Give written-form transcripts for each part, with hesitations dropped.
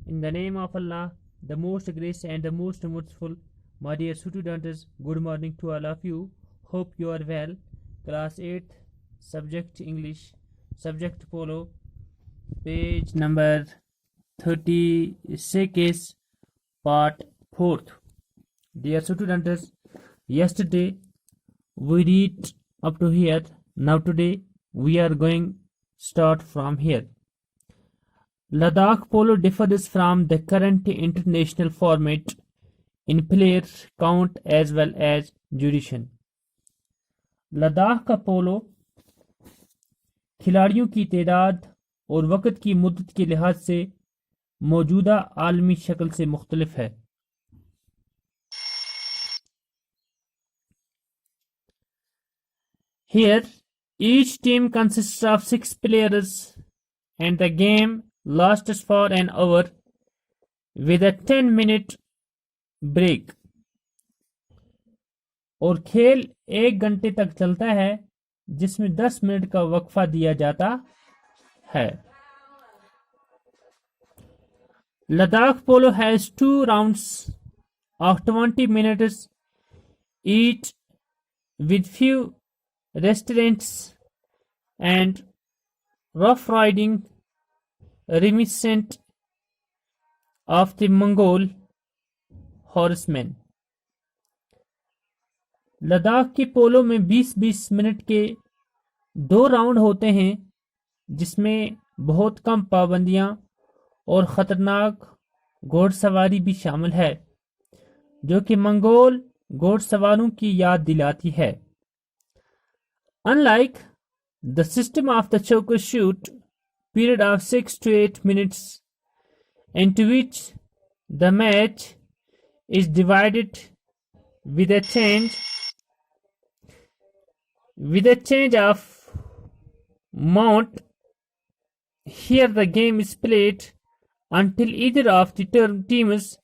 In the name of Allah, the most gracious and the most merciful, my dear students, good morning to all of you. Hope you are well. Class 8th, subject English, subject Polo, page number 36, part 4th. Dear students, yesterday we read up to here. Now today we are going start from here. Ladakh polo differs from the current international format in player count as well as duration. Ladakh का पोलो खिलाड़ियों की तादाद और वक्त की मुद्दत के लिहाज से मौजूदा आलमी शक्ल से मुख्तलिफ है. Here, each team consists of 6 players and the game lasts for an hour with a 10-minute break. और खेल 1 घंटे तक चलता है जिसमें 10 मिनट का वक्फा दिया जाता है. Ladakh polo has 2 rounds of 20 minutes each with few restraints and rough riding reminiscent of the Mongol horsemen. Ladakh के पोलो में 20-20 मिनट के 2 राउंड होते हैं जिसमें बहुत कम पाबंदियां और खतरनाक घोड़सवारी भी शामिल है जो कि मंगोल घोड़सवारों की याद दिलाती है. Unlike the system of the choker shoot period of 6 to 8 minutes into which the match is divided with a change of mount, here the game is played until either of the teams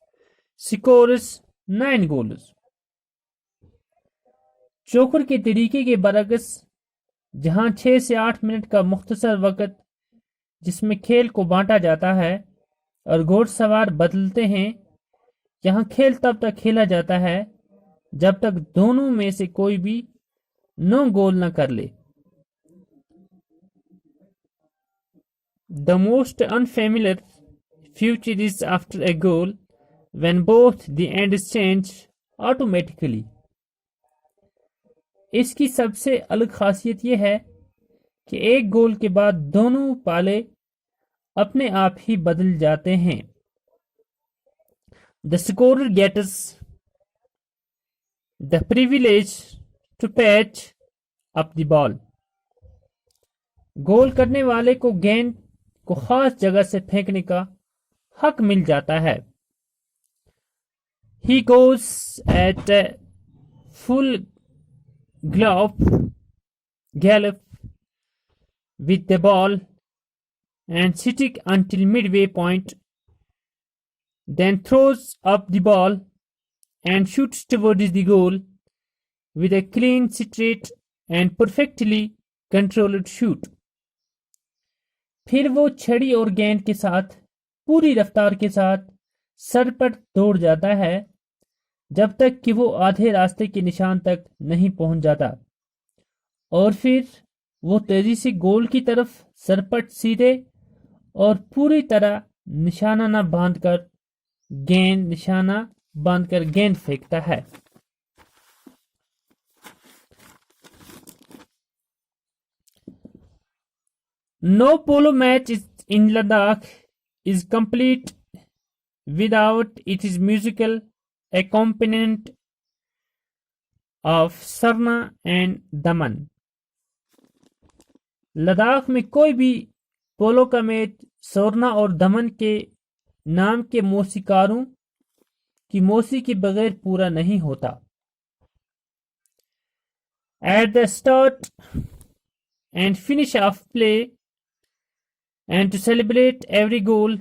scores 9 goals. चोकर के तरीके के बरअक्स जहां 6 से 8 minute का मुख्तसर वक्त जिसमें खेल को बांटा जाता है और घोड़सवार बदलते हैं, यहाँ खेल तब तक खेला जाता है जब तक दोनों में से कोई भी 9 गोल न कर ले. The most unfamiliar feature is after a goal when both the ends change automatically. इसकी सबसे अलग खासियत यह है कि एक गोल के बाद दोनों पाले अपने आप ही बदल जाते हैं. The scorer gets the privilege to patch up the ball. गोल करने वाले को गेंद को खास जगह से फेंकने का हक मिल जाता है. He goes at a full gallop with the ball and sitting until midway point, then throws up the ball and shoots towards the goal with a clean, straight and perfectly controlled shoot. फिर वो छड़ी और गेंद के साथ पूरी रफ्तार के साथ सरपट दौड़ जाता है जब तक कि वो आधे रास्ते के निशान तक नहीं पहुंच जाता और फिर वो तेजी से गोल की तरफ सरपट सीधे और पूरी तरह निशाना बांधकर गेंद फेंकता है. No polo match in Ladakh is complete without its musical accompaniment of Sarna and दमन. लद्दाख में कोई भी पोलो का मैच सरना और दमन के नाम के मौसीकारों की मौसी के बगैर पूरा नहीं होता. At the start and finish of play and to celebrate every goal,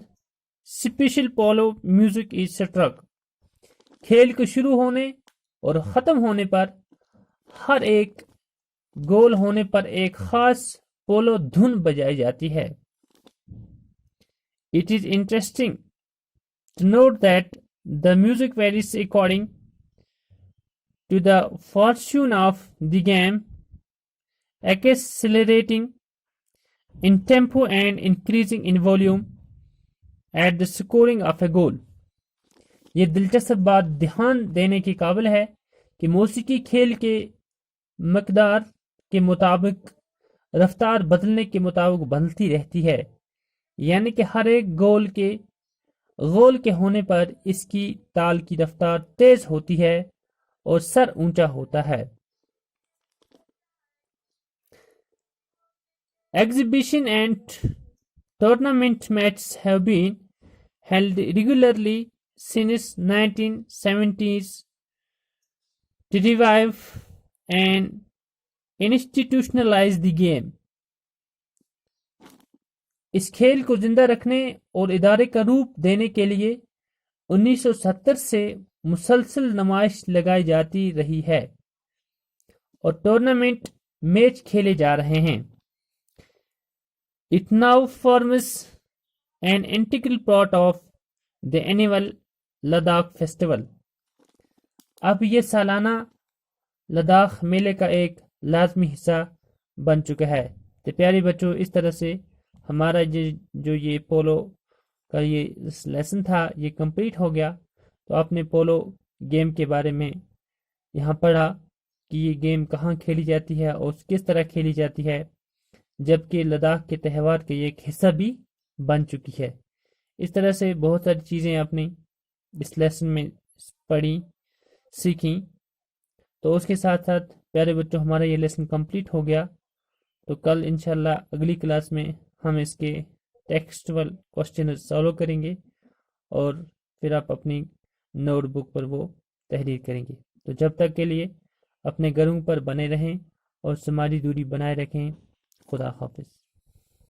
special polo music is struck. खेल के शुरू होने और खत्म होने पर हर एक गोल होने पर एक खास पोलो धुन बजाई जाती है. It is interesting To note that the music varies according to the fortune of the game, accelerating in tempo and increasing in volume at the scoring of a goal. ये दिलचस्प बात ध्यान देने की काबिल है कि मौसीकी खेल के मकदार के मुताबिक रफ्तार बदलने के मुताबिक बदलती रहती है, यानी कि हर एक गोल के होने पर इसकी ताल की रफ्तार तेज होती है और सर ऊंचा होता है। Exhibition and tournament matches have been held regularly since 1970s to revive and institutionalize the game. इस खेल को जिंदा रखने और इदारे का रूप देने के लिए 1970 से मुसलसल नुमाइश लगाई जाती रही है और टूर्नामेंट मैच खेले जा रहे हैं। It now forms an integral part of the annual Ladakh festival. अब ये सालाना लद्दाख मेले का एक लाजमी हिस्सा बन चुका है। तो प्यारे बच्चों, इस तरह से हमारा जो ये पोलो का ये लेसन था ये कंप्लीट हो गया। तो आपने पोलो गेम के बारे में यहाँ पढ़ा कि ये गेम कहाँ खेली जाती है और किस तरह खेली जाती है, जबकि लद्दाख के त्यौहार के एक हिस्सा भी बन चुकी है। इस तरह से बहुत सारी चीज़ें आपने इस लेसन में पढ़ी, सीखी। तो उसके साथ साथ प्यारे बच्चों, हमारा ये लेसन कंप्लीट हो गया। तो कल इंशाल्लाह अगली क्लास में हम इसके टेक्सचुअल क्वेश्चन सॉल्व करेंगे और फिर आप अपनी नोटबुक पर वो तहरीर करेंगे। तो जब तक के लिए अपने घरों पर बने रहें और समाजी दूरी बनाए रखें। खुदा हाफिज।